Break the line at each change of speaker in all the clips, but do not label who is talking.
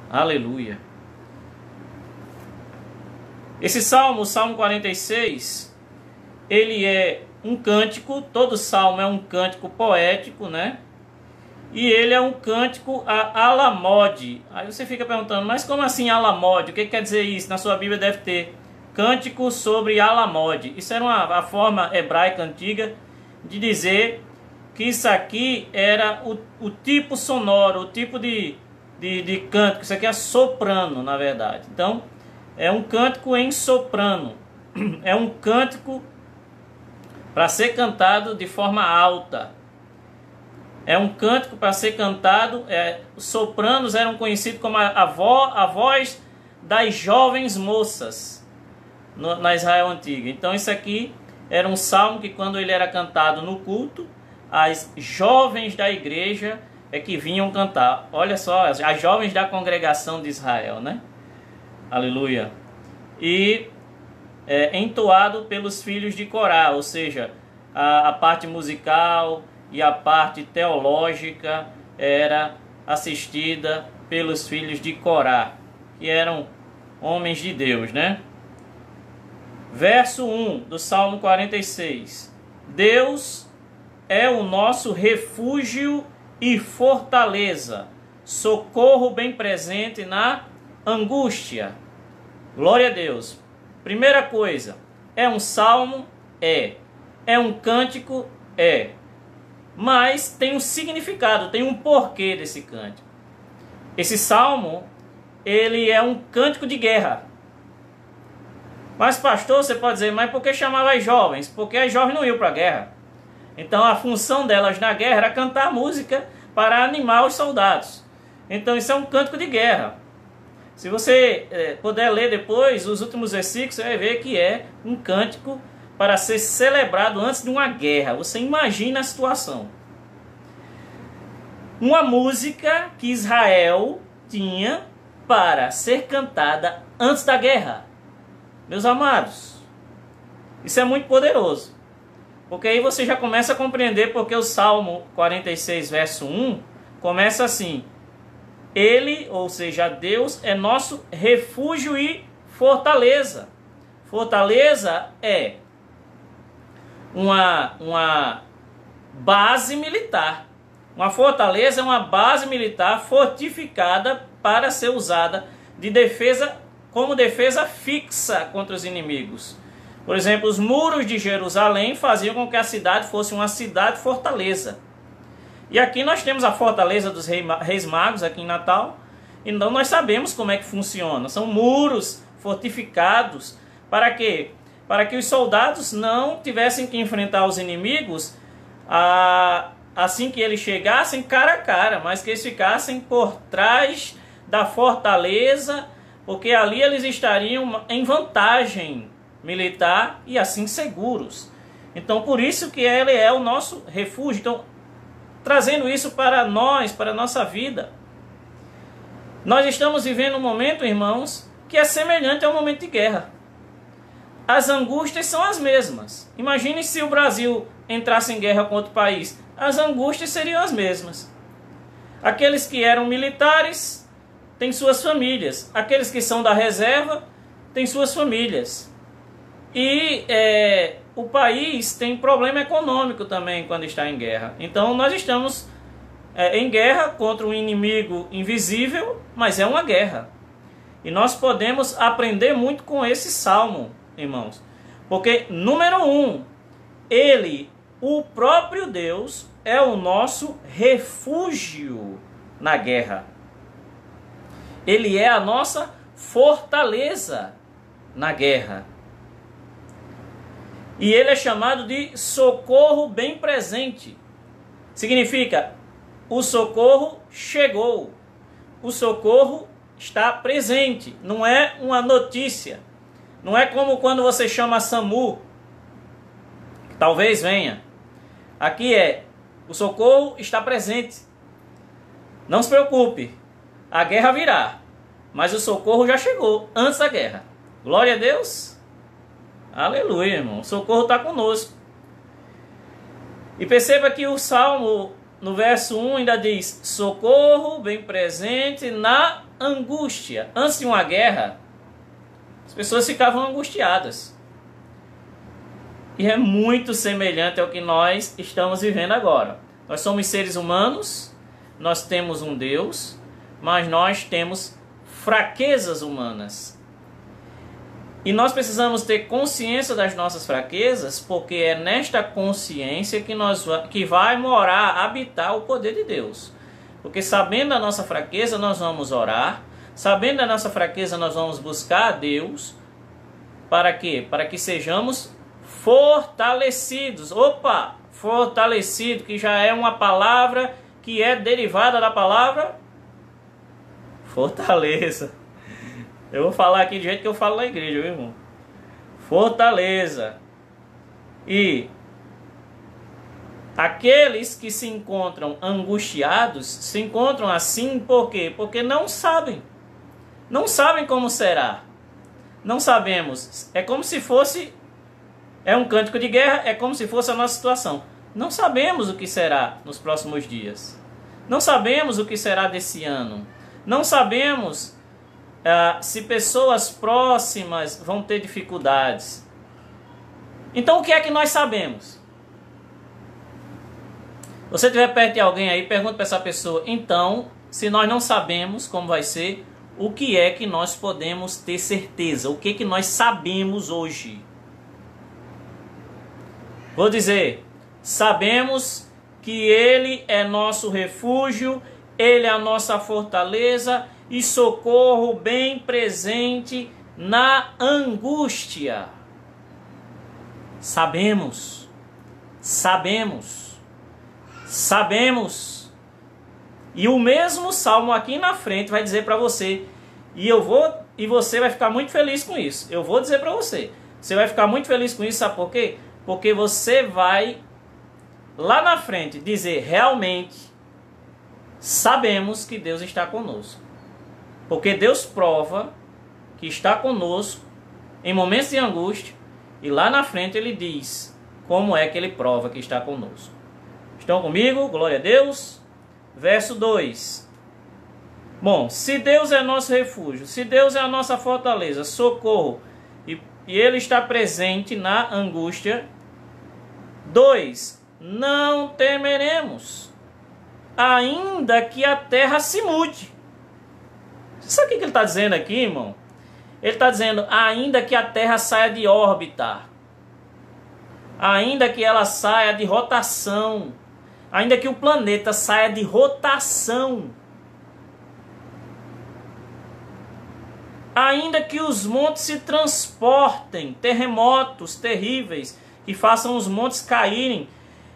Aleluia. Esse salmo, o Salmo 46, ele é um cântico, todo salmo é um cântico poético, né? E ele é um cântico a alamode. Aí você fica perguntando, mas como assim alamode? O que quer dizer isso? Na sua Bíblia deve ter cântico sobre alamode. Isso era a forma hebraica antiga de dizer que isso aqui era o tipo sonoro, o tipo de cântico. Isso aqui é soprano, na verdade. Então, é um cântico em soprano. É um cântico para ser cantado de forma alta. É um cântico para ser cantado. Os sopranos eram conhecidos como a voz das jovens moças na Israel antiga. Então isso aqui era um salmo que quando ele era cantado no culto, as jovens da igreja é que vinham cantar. Olha só, as jovens da congregação de Israel, né? Aleluia. E entoado pelos filhos de Corá, ou seja, a parte musical e a parte teológica era assistida pelos filhos de Corá, que eram homens de Deus, né? Verso 1 do Salmo 46. Deus é o nosso refúgio e fortaleza, socorro bem presente na angústia. Glória a Deus. Primeira coisa, é um salmo? É um cântico? Mas tem um significado, tem um porquê desse cântico. Esse salmo, ele é um cântico de guerra. Mas pastor, você pode dizer, mas por que chamava as jovens? Porque as jovens não iam para a guerra. Então a função delas na guerra era cantar música para animar os soldados. Então isso é um cântico de guerra. Se você puder ler depois os últimos versículos, você vai ver que é um cântico para ser celebrado antes de uma guerra. Você imagina a situação. Uma música que Israel tinha para ser cantada antes da guerra. Meus amados, isso é muito poderoso. Porque aí você já começa a compreender porque o Salmo 46, verso 1, começa assim. Ele, ou seja, Deus, é nosso refúgio e fortaleza. Fortaleza é uma base militar. Uma fortaleza é uma base militar fortificada para ser usada de defesa, como defesa fixa contra os inimigos. Por exemplo, os muros de Jerusalém faziam com que a cidade fosse uma cidade fortaleza. E aqui nós temos a fortaleza dos Reis Magos, aqui em Natal. Então nós sabemos como é que funciona. São muros fortificados. Para quê? Para que os soldados não tivessem que enfrentar os inimigos assim que eles chegassem cara a cara, mas que eles ficassem por trás da fortaleza, porque ali eles estariam em vantagem militar e assim seguros. Então por isso que ele é o nosso refúgio. Então, trazendo isso para nós, para a nossa vida, nós estamos vivendo um momento, irmãos, que é semelhante ao momento de guerra. As angústias são as mesmas. Imagine se o Brasil entrasse em guerra com outro país. As angústias seriam as mesmas. Aqueles que eram militares têm suas famílias. Aqueles que são da reserva têm suas famílias. E o país tem problema econômico também quando está em guerra. Então nós estamos em guerra contra um inimigo invisível, mas é uma guerra. E nós podemos aprender muito com esse salmo, irmãos. Porque, número 1, ele, o próprio Deus, é o nosso refúgio na guerra. Ele é a nossa fortaleza na guerra. E ele é chamado de socorro bem presente. Significa, o socorro chegou. O socorro está presente. Não é uma notícia. Não é como quando você chama SAMU, que talvez venha. Aqui o socorro está presente. Não se preocupe, a guerra virá, mas o socorro já chegou antes da guerra. Glória a Deus. Aleluia, irmão. O socorro está conosco. E perceba que o salmo no verso 1 ainda diz: socorro bem presente na angústia. Antes de uma guerra, as pessoas ficavam angustiadas. E é muito semelhante ao que nós estamos vivendo agora. Nós somos seres humanos, nós temos um Deus, mas nós temos fraquezas humanas. E nós precisamos ter consciência das nossas fraquezas, porque é nesta consciência que vai morar, habitar o poder de Deus. Porque sabendo da nossa fraqueza, nós vamos orar. Sabendo da nossa fraqueza, nós vamos buscar a Deus. Para quê? Para que sejamos fortalecidos. Opa! Fortalecido, que já é uma palavra que é derivada da palavra fortaleza. Eu vou falar aqui do jeito que eu falo na igreja, viu, irmão? Fortaleza. E aqueles que se encontram angustiados, se encontram assim por quê? Porque não sabem. Não sabem como será. Não sabemos. É como se fosse... É um cântico de guerra, é como se fosse a nossa situação. Não sabemos o que será nos próximos dias. Não sabemos o que será desse ano. Não sabemos se pessoas próximas vão ter dificuldades. Então o que é que nós sabemos? Você estiver perto de alguém aí, pergunta para essa pessoa: então, se nós não sabemos como vai ser, o que é que nós podemos ter certeza? O que é que nós sabemos hoje? Vou dizer: sabemos que Ele é nosso refúgio, Ele é a nossa fortaleza e socorro bem presente na angústia. Sabemos. E o mesmo salmo aqui na frente vai dizer para você, e você vai ficar muito feliz com isso. Eu vou dizer para você, você vai ficar muito feliz com isso, sabe por quê? Porque você vai lá na frente dizer: realmente sabemos que Deus está conosco. Porque Deus prova que está conosco em momentos de angústia, e lá na frente Ele diz como é que Ele prova que está conosco. Estão comigo? Glória a Deus. Verso 2. Bom, se Deus é nosso refúgio, se Deus é a nossa fortaleza, socorro, e Ele está presente na angústia. 2. Não temeremos, ainda que a terra se mude. Sabe o que ele está dizendo aqui, irmão? Ele está dizendo: ainda que a terra saia de órbita, ainda que ela saia de rotação, ainda que o planeta saia de rotação, ainda que os montes se transportem, terremotos terríveis, que façam os montes caírem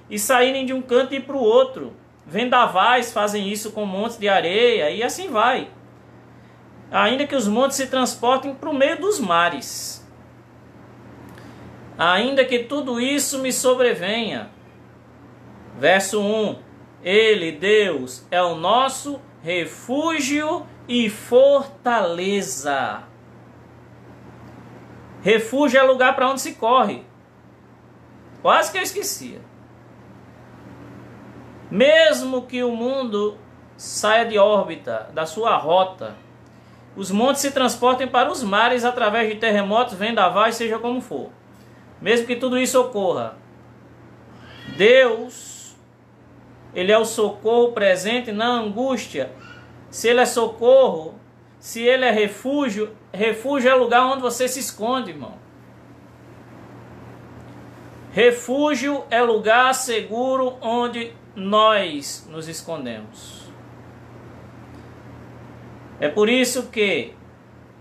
e saírem de um canto e para o outro. Vendavais fazem isso com montes de areia e assim vai. Ainda que os montes se transportem para o meio dos mares, ainda que tudo isso me sobrevenha. Verso 1. Ele, Deus, é o nosso refúgio e fortaleza. Refúgio é lugar para onde se corre. Quase que eu esquecia. Mesmo que o mundo saia de órbita, da sua rota, os montes se transportem para os mares através de terremotos, vendavais, seja como for. Mesmo que tudo isso ocorra, Deus, Ele é o socorro presente na angústia. Se Ele é socorro, se Ele é refúgio, refúgio é o lugar onde você se esconde, irmão. Refúgio é lugar seguro onde nós nos escondemos. É por isso que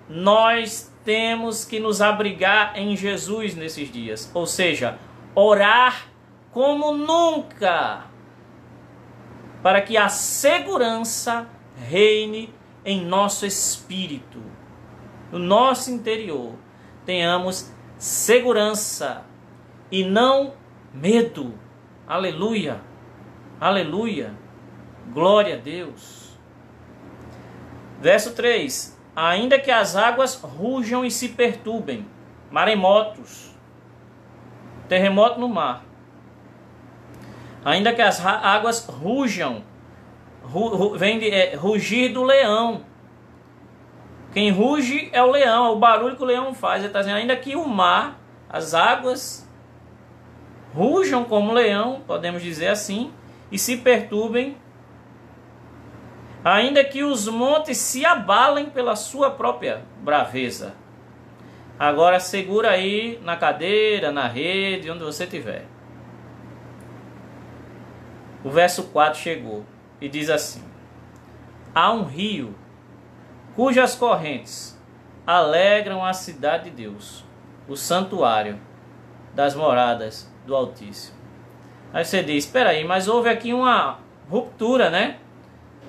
nós temos que nos abrigar em Jesus nesses dias. Ou seja, orar como nunca, para que a segurança reine em nosso espírito, no nosso interior. Tenhamos segurança e não medo. Aleluia, aleluia, glória a Deus. Verso 3. Ainda que as águas rujam e se perturbem, maremotos, terremoto no mar. Ainda que as águas rujam, vem de rugir do leão. Quem ruge é o leão, é o barulho que o leão faz. Ele está dizendo, ainda que o mar, as águas, rujam como leão, podemos dizer assim, e se perturbem, ainda que os montes se abalem pela sua própria braveza. Agora segura aí na cadeira, na rede, onde você estiver. O verso 4 chegou e diz assim: há um rio cujas correntes alegram a cidade de Deus, o santuário das moradas do Altíssimo. Aí você diz, espera aí, mas houve aqui uma ruptura, né?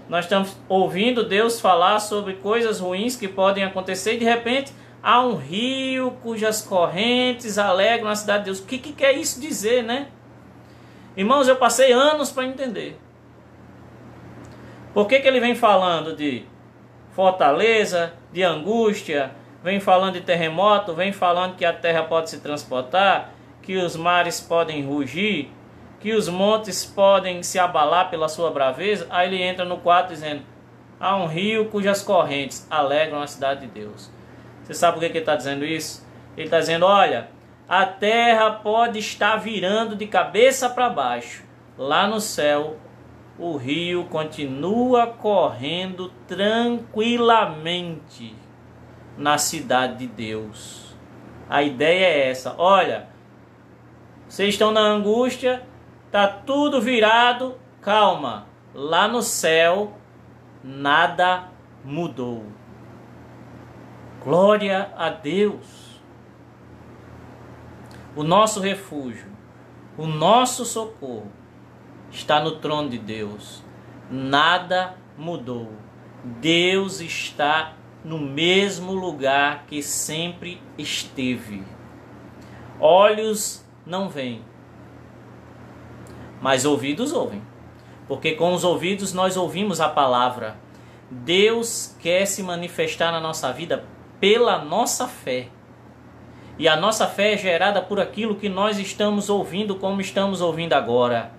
Nós estamos ouvindo Deus falar sobre coisas ruins que podem acontecer e de repente há um rio cujas correntes alegram a cidade de Deus. O que quer isso dizer, né? Irmãos, eu passei anos para entender. Por que ele vem falando de fortaleza, de angústia, vem falando de terremoto, vem falando que a terra pode se transportar, que os mares podem rugir, que os montes podem se abalar pela sua braveza? Aí ele entra no 4 dizendo, há um rio cujas correntes alegram a cidade de Deus. Você sabe por que ele está dizendo isso? Ele está dizendo, olha, a terra pode estar virando de cabeça para baixo. Lá no céu, o rio continua correndo tranquilamente na cidade de Deus. A ideia é essa. Olha, vocês estão na angústia, está tudo virado, calma. Lá no céu, nada mudou. Glória a Deus. O nosso refúgio, o nosso socorro está no trono de Deus. Nada mudou. Deus está no mesmo lugar que sempre esteve. Olhos não veem, mas ouvidos ouvem. Porque com os ouvidos nós ouvimos a palavra. Deus quer se manifestar na nossa vida pela nossa fé. E a nossa fé é gerada por aquilo que nós estamos ouvindo, como estamos ouvindo agora.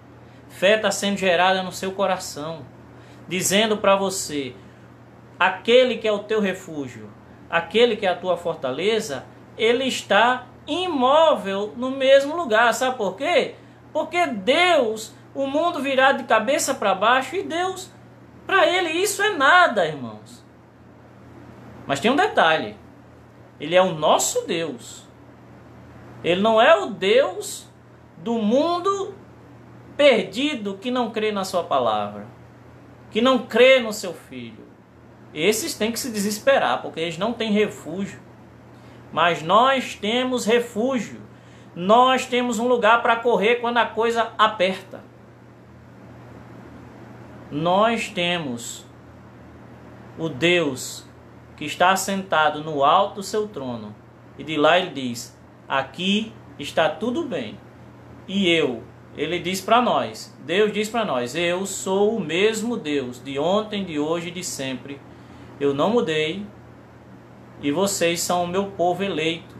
Fé está sendo gerada no seu coração, dizendo para você, aquele que é o teu refúgio, aquele que é a tua fortaleza, ele está imóvel no mesmo lugar. Sabe por quê? Porque Deus, o mundo virado de cabeça para baixo, e Deus, para ele isso é nada, irmãos. Mas tem um detalhe, ele é o nosso Deus. Ele não é o Deus do mundo perdido que não crê na sua palavra, que não crê no seu filho. Esses têm que se desesperar, porque eles não têm refúgio. Mas nós temos refúgio. Nós temos um lugar para correr quando a coisa aperta. Nós temos o Deus que está assentado no alto do seu trono. E de lá ele diz, aqui está tudo bem. E ele diz para nós, Deus diz para nós, eu sou o mesmo Deus, de ontem, de hoje e de sempre. Eu não mudei e vocês são o meu povo eleito.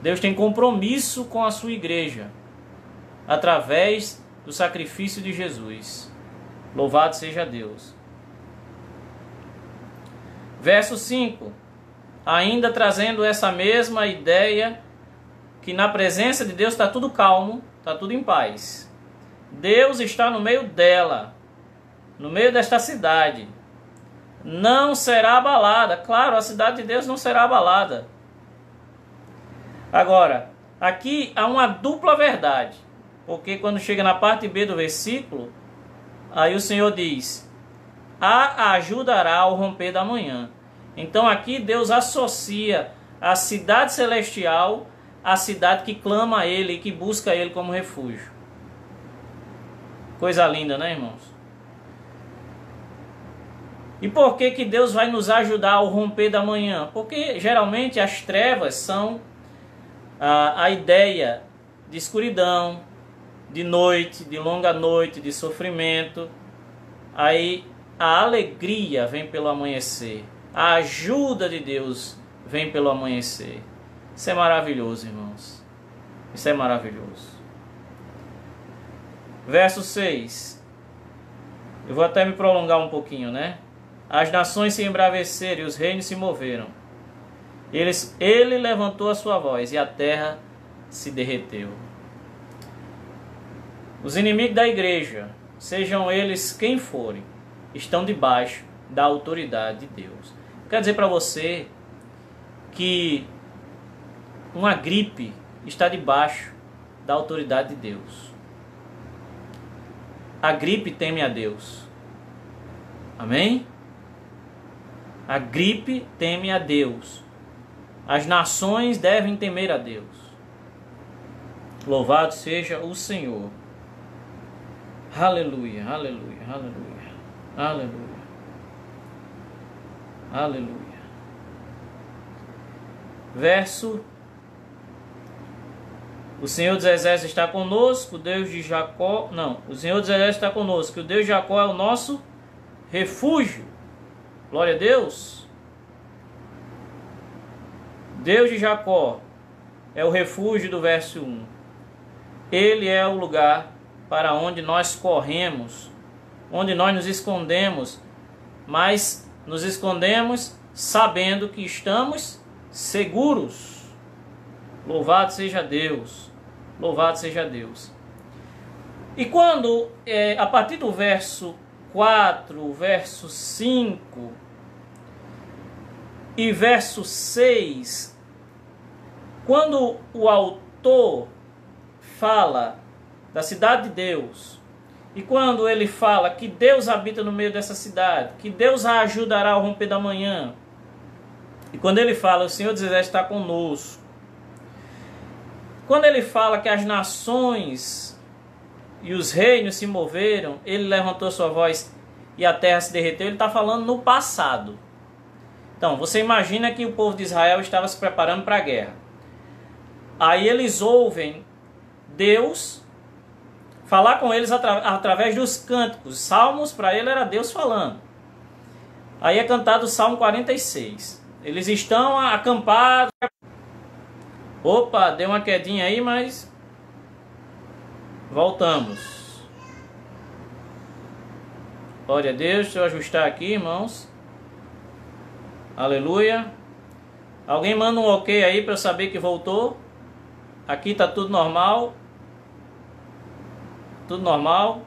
Deus tem compromisso com a sua igreja, através do sacrifício de Jesus. Louvado seja Deus. Verso 5, ainda trazendo essa mesma ideia, que na presença de Deus está tudo calmo, está tudo em paz. Deus está no meio dela, no meio desta cidade. Não será abalada. Claro, a cidade de Deus não será abalada. Agora, aqui há uma dupla verdade. Porque quando chega na parte B do versículo, aí o Senhor diz, a ajudará ao romper da manhã. Então aqui Deus associa a cidade celestial à cidade que clama a Ele e que busca Ele como refúgio. Coisa linda, né, irmãos? E por que que Deus vai nos ajudar ao romper da manhã? Porque geralmente as trevas são a ideia de escuridão, de noite, de longa noite, de sofrimento. Aí a alegria vem pelo amanhecer. A ajuda de Deus vem pelo amanhecer. Isso é maravilhoso, irmãos. Isso é maravilhoso. Verso 6. Eu vou até me prolongar um pouquinho, né? As nações se embraveceram e os reinos se moveram. Ele levantou a sua voz e a terra se derreteu. Os inimigos da igreja, sejam eles quem forem, estão debaixo da autoridade de Deus. Quero dizer para você que uma gripe está debaixo da autoridade de Deus. A gripe teme a Deus. Amém? A gripe teme a Deus. As nações devem temer a Deus. Louvado seja o Senhor. Aleluia, aleluia, aleluia, aleluia, aleluia. Verso: o Senhor dos Exércitos está conosco, o Deus de Jacó. Não, o Senhor dos Exércitos está conosco, o Deus de Jacó é o nosso refúgio. Glória a Deus. Deus de Jacó é o refúgio do verso 1. Ele é o lugar para onde nós corremos, onde nós nos escondemos, mas nos escondemos sabendo que estamos seguros. Louvado seja Deus, louvado seja Deus. E quando, a partir do verso 4, verso 5 e verso 6, quando o autor fala da cidade de Deus, e quando ele fala que Deus habita no meio dessa cidade, que Deus a ajudará ao romper da manhã, e quando ele fala o Senhor dos Exércitos está conosco, quando ele fala que as nações e os reinos se moveram, ele levantou sua voz e a terra se derreteu, ele está falando no passado. Então, você imagina que o povo de Israel estava se preparando para a guerra. Aí eles ouvem Deus falar com eles através dos cânticos. Salmos, para ele, era Deus falando. Aí é cantado o Salmo 46. Eles estão acampados. Opa, deu uma quedinha aí, mas voltamos. Glória a Deus. Deixa eu ajustar aqui, irmãos. Aleluia. Alguém manda um ok aí para eu saber que voltou. Aqui está tudo normal. Tudo normal.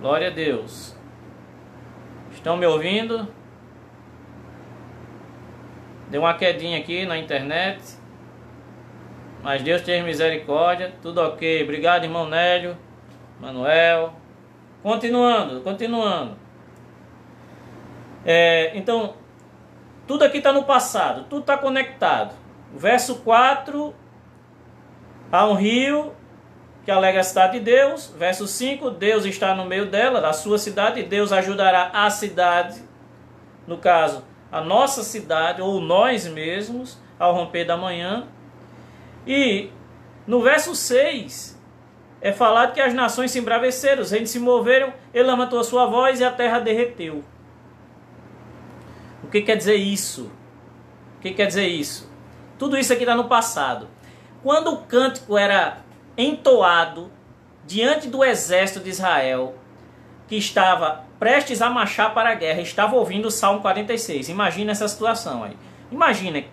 Glória a Deus. Estão me ouvindo? Deu uma quedinha aqui na internet. Mas Deus tenha misericórdia. Tudo ok. Obrigado, irmão Nélio, Manuel. Continuando. Então, tudo aqui está no passado. Tudo está conectado. Verso 4. Há um rio que alegra a cidade de Deus. Verso 5. Deus está no meio dela, da sua cidade. E Deus ajudará a cidade. No caso, a nossa cidade, ou nós mesmos, ao romper da manhã. E no verso 6 é falado que as nações se embraveceram, os reinos se moveram, ele levantou a sua voz e a terra derreteu. O que quer dizer isso? O que quer dizer isso? Tudo isso aqui está no passado. Quando o cântico era entoado diante do exército de Israel, que estava prestes a marchar para a guerra, estava ouvindo o Salmo 46. Imagina essa situação aí. Imagina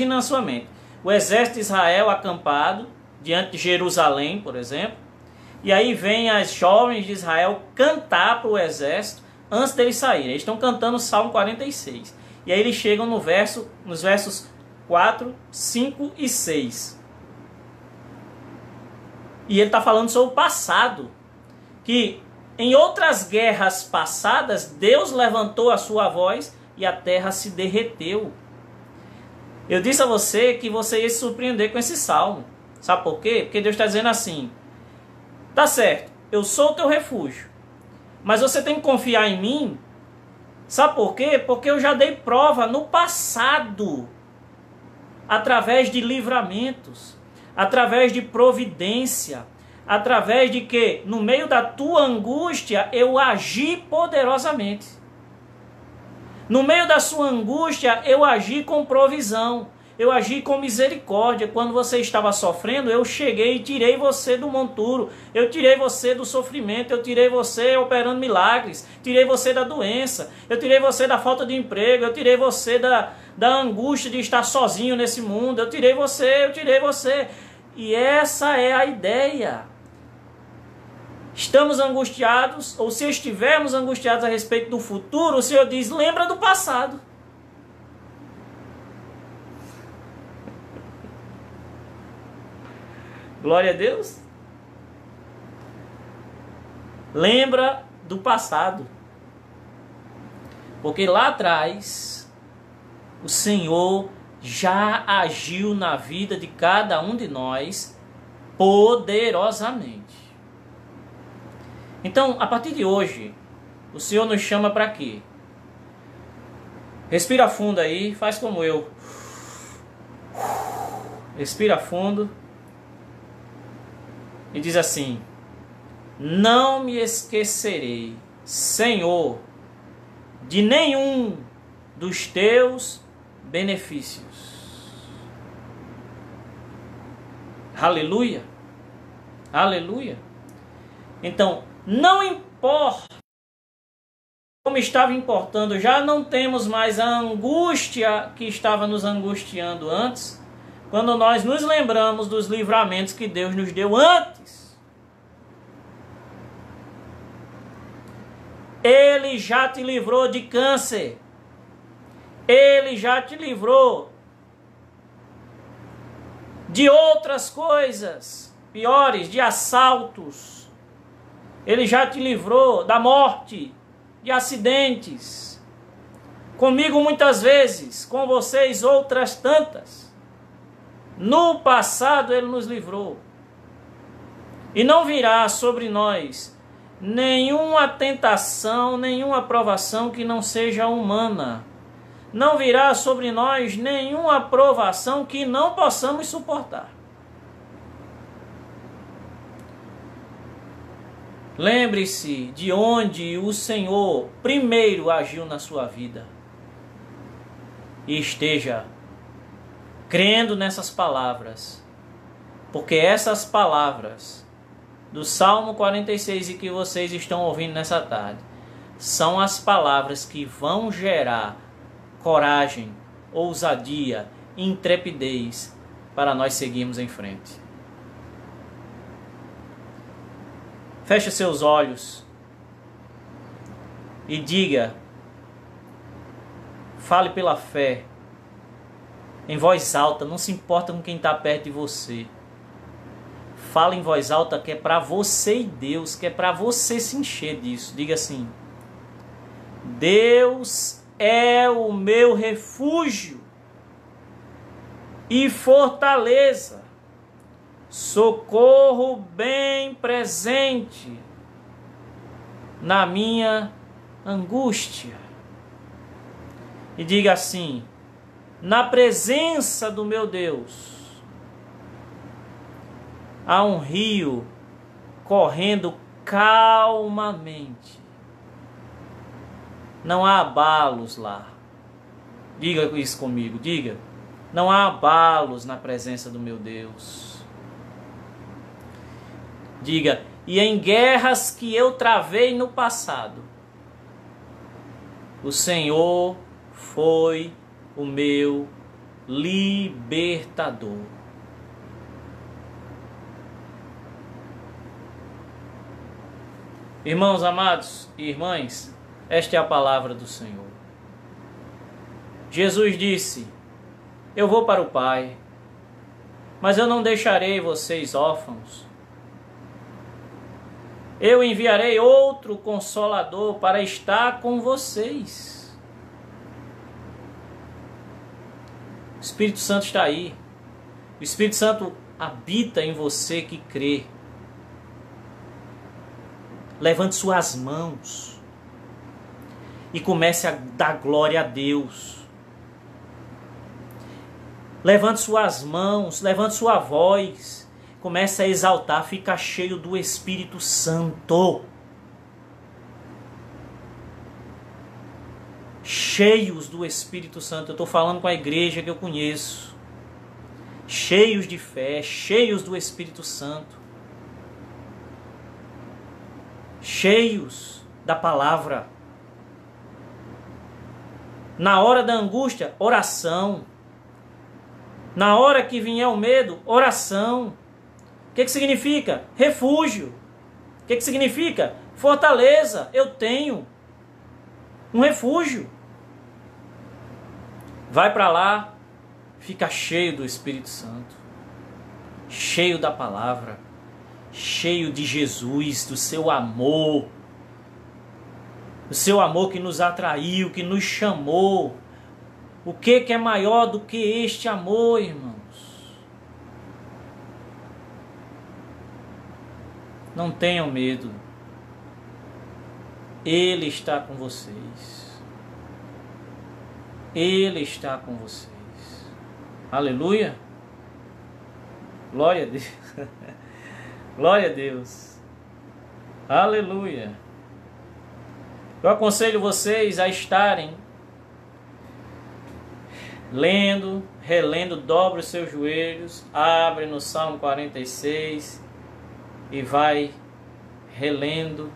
na sua mente. O exército de Israel acampado diante de Jerusalém, por exemplo. E aí vem as jovens de Israel cantar para o exército antes deles saírem. Eles estão cantando o Salmo 46. E aí eles chegam nos versos 4, 5 e 6. E ele está falando sobre o passado. Que em outras guerras passadas, Deus levantou a sua voz e a terra se derreteu. Eu disse a você que você ia se surpreender com esse salmo. Sabe por quê? Porque Deus está dizendo assim: tá certo, eu sou o teu refúgio, mas você tem que confiar em mim. Sabe por quê? Porque eu já dei prova no passado, através de livramentos, através de providência, através de que, no meio da tua angústia, eu agi poderosamente. No meio da sua angústia, eu agi com provisão. Eu agi com misericórdia. Quando você estava sofrendo, eu cheguei e tirei você do monturo. Eu tirei você do sofrimento. Eu tirei você operando milagres. Tirei você da doença. Eu tirei você da falta de emprego. Eu tirei você da angústia de estar sozinho nesse mundo. Eu tirei você. E essa é a ideia. Estamos angustiados, ou se estivermos angustiados a respeito do futuro, o Senhor diz, lembra do passado. Glória a Deus. Lembra do passado. Porque lá atrás, o Senhor já agiu na vida de cada um de nós poderosamente. Então, a partir de hoje, o Senhor nos chama para quê? Respira fundo aí, faz como eu. Respira fundo. E diz assim: não me esquecerei, Senhor, de nenhum dos teus benefícios. Aleluia. Aleluia. Então, não importa como estava importando, já não temos mais a angústia que estava nos angustiando antes, quando nós nos lembramos dos livramentos que Deus nos deu antes. Ele já te livrou de câncer. Ele já te livrou de outras coisas piores, de assaltos. Ele já te livrou da morte, de acidentes. Comigo muitas vezes, com vocês outras tantas. No passado Ele nos livrou. E não virá sobre nós nenhuma tentação, nenhuma provação que não seja humana. Não virá sobre nós nenhuma provação que não possamos suportar. Lembre-se de onde o Senhor primeiro agiu na sua vida. E esteja crendo nessas palavras, porque essas palavras do Salmo 46 e que vocês estão ouvindo nessa tarde são as palavras que vão gerar coragem, ousadia, intrepidez para nós seguirmos em frente. Feche seus olhos e diga, fale pela fé, em voz alta, não se importa com quem está perto de você. Fala em voz alta que é para você e Deus, que é para você se encher disso. Diga assim: Deus é o meu refúgio e fortaleza, socorro bem presente na minha angústia. E diga assim: na presença do meu Deus, há um rio correndo calmamente. Não há abalos lá. Diga isso comigo, diga. Não há abalos na presença do meu Deus. Diga, e em guerras que eu travei no passado, o Senhor foi o meu libertador. Irmãos amados e irmãs, esta é a palavra do Senhor. Jesus disse: eu vou para o Pai, mas eu não deixarei vocês órfãos. Eu enviarei outro Consolador para estar com vocês. O Espírito Santo está aí. O Espírito Santo habita em você que crê. Levante suas mãos e comece a dar glória a Deus. Levante suas mãos, levante sua voz, comece a exaltar, fica cheio do Espírito Santo. Cheios do Espírito Santo. Eu estou falando com a igreja que eu conheço. cheios de fé, cheios do Espírito Santo, cheios da palavra. Na hora da angústia, oração. Na hora que vier o medo, oração. O que significa? Refúgio. O que significa? Fortaleza. Eu tenho um refúgio. Vai para lá, fica cheio do Espírito Santo, cheio da palavra, cheio de Jesus, do seu amor. O seu amor que nos atraiu, que nos chamou. O que é maior do que este amor, irmãos? Não tenham medo. Ele está com vocês. Ele está com vocês. Aleluia. Glória a Deus. Glória a Deus. Aleluia. Eu aconselho vocês a estarem lendo, relendo, dobre os seus joelhos, abre no Salmo 46 e vai relendo.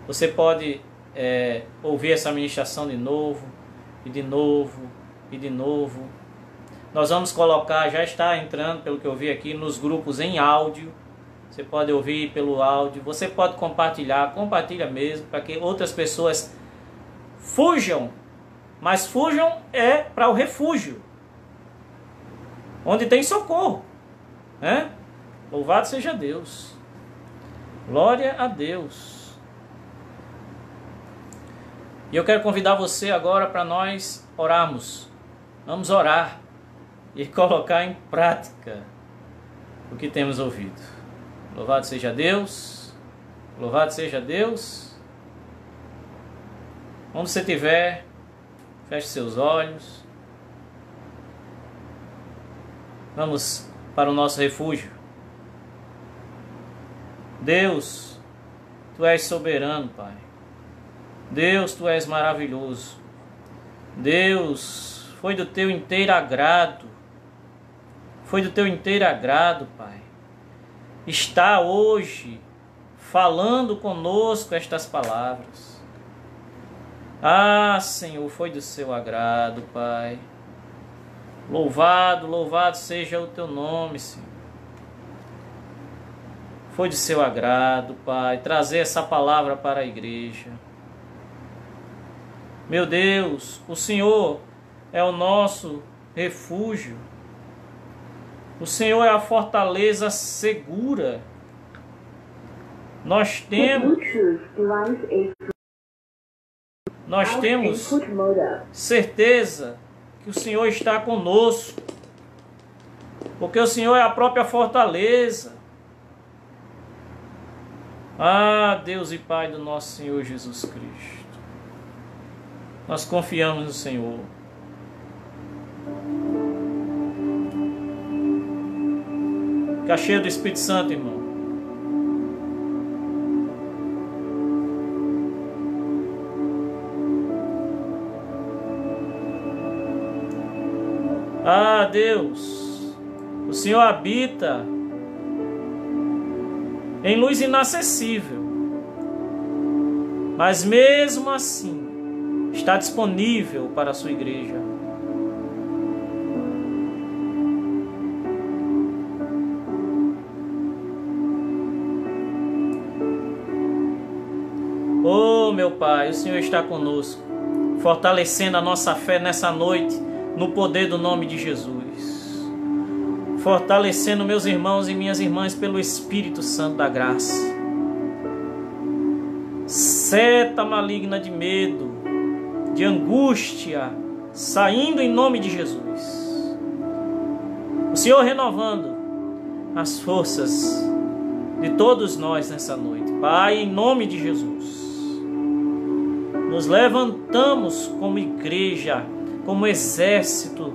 Você pode ouvir essa ministração de novo, e de novo, e de novo. Nós vamos colocar, já está entrando, pelo que eu vi aqui, nos grupos em áudio. Você pode ouvir pelo áudio, você pode compartilha mesmo, para que outras pessoas fujam. Mas fujam para o refúgio, onde tem socorro, né? Louvado seja Deus. Glória a Deus. E eu quero convidar você agora para nós orarmos. Vamos orar e colocar em prática o que temos ouvido. Louvado seja Deus. Louvado seja Deus. Onde você estiver, feche seus olhos. Vamos para o nosso refúgio. Deus, Tu és soberano, Pai. Deus, Tu és maravilhoso. Deus, foi do Teu inteiro agrado. Foi do Teu inteiro agrado, Pai. Está hoje falando conosco estas palavras. Ah, Senhor, foi do Seu agrado, Pai. Louvado, louvado seja o Teu nome, Senhor. Foi de Seu agrado, Pai, trazer essa palavra para a igreja. Meu Deus, o Senhor é o nosso refúgio. O Senhor é a fortaleza segura. Nós temos certeza que o Senhor está conosco, porque o Senhor é a própria fortaleza. Ah, Deus e Pai do nosso Senhor Jesus Cristo, nós confiamos no Senhor. Fica cheio do Espírito Santo, irmão. Ah, Deus, o Senhor habita em luz inacessível, mas mesmo assim está disponível para a sua igreja. Oh, meu Pai, o Senhor está conosco, fortalecendo a nossa fé nessa noite, no poder do nome de Jesus. Fortalecendo meus irmãos e minhas irmãs pelo Espírito Santo da graça. Seta maligna de medo, de angústia, saindo em nome de Jesus. O Senhor renovando as forças de todos nós nessa noite. Pai, em nome de Jesus, nos levantamos como igreja, como exército,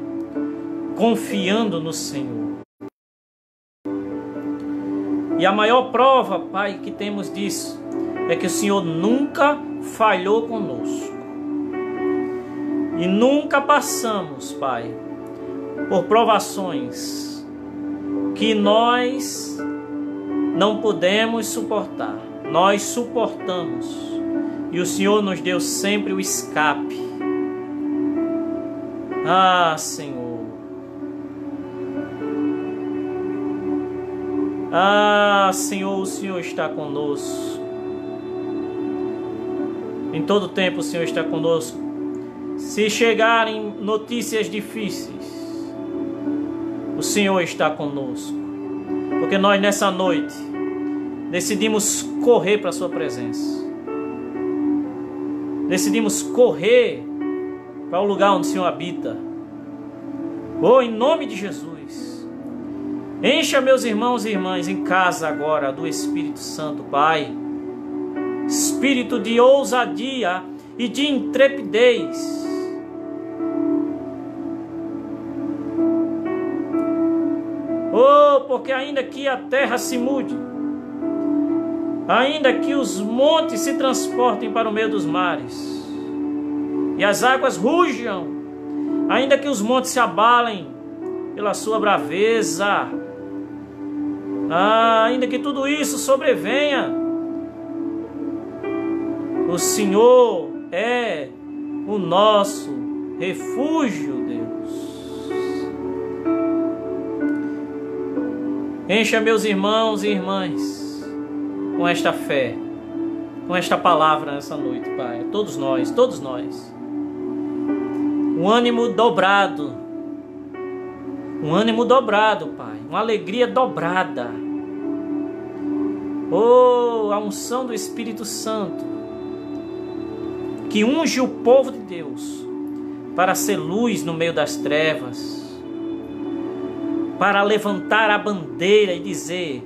confiando no Senhor. E a maior prova, Pai, que temos disso é que o Senhor nunca falhou conosco. E nunca passamos, Pai, por provações que nós não podemos suportar. Nós suportamos. E o Senhor nos deu sempre o escape. Ah, Senhor. Ah, Senhor, o Senhor está conosco. Em todo tempo o Senhor está conosco. Se chegarem notícias difíceis, o Senhor está conosco. Porque nós nessa noite decidimos correr para a sua presença. Decidimos correr para o lugar onde o Senhor habita. Oh, em nome de Jesus. Encha meus irmãos e irmãs em casa agora do Espírito Santo, Pai. Espírito de ousadia e de intrepidez. Oh, porque ainda que a terra se mude, ainda que os montes se transportem para o meio dos mares, e as águas rujam, ainda que os montes se abalem pela sua braveza, ainda que tudo isso sobrevenha, o Senhor é o nosso refúgio, Deus. Encha meus irmãos e irmãs com esta fé, com esta palavra nessa noite, Pai. Todos nós. Um ânimo dobrado, Pai. Uma alegria dobrada. Oh, a unção do Espírito Santo, que unge o povo de Deus para ser luz no meio das trevas, para levantar a bandeira e dizer: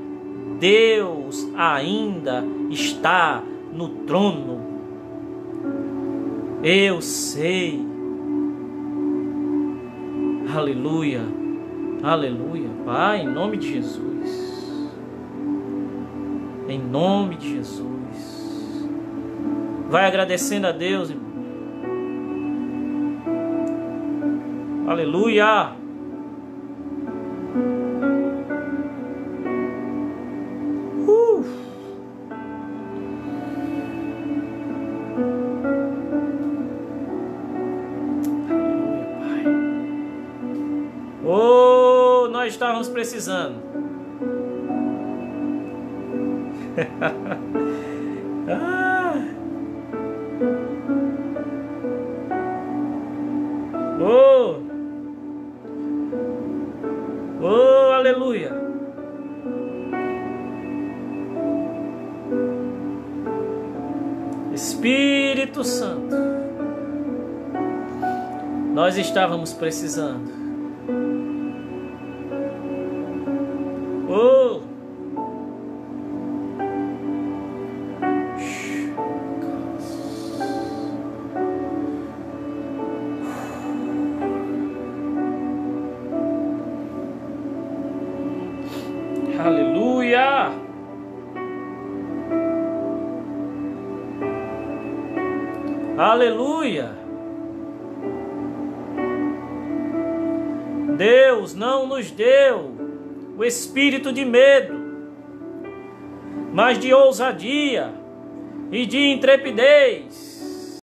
Deus ainda está no trono. Eu sei. Aleluia, aleluia, Pai, em nome de Jesus. Em nome de Jesus. Vai agradecendo a Deus, irmão. Aleluia. Nós estávamos precisando. Oh, aleluia. Espírito Santo, nós estávamos precisando. Oh, aleluia. Aleluia. Deus não nos deu o espírito de medo, mas de ousadia e de intrepidez.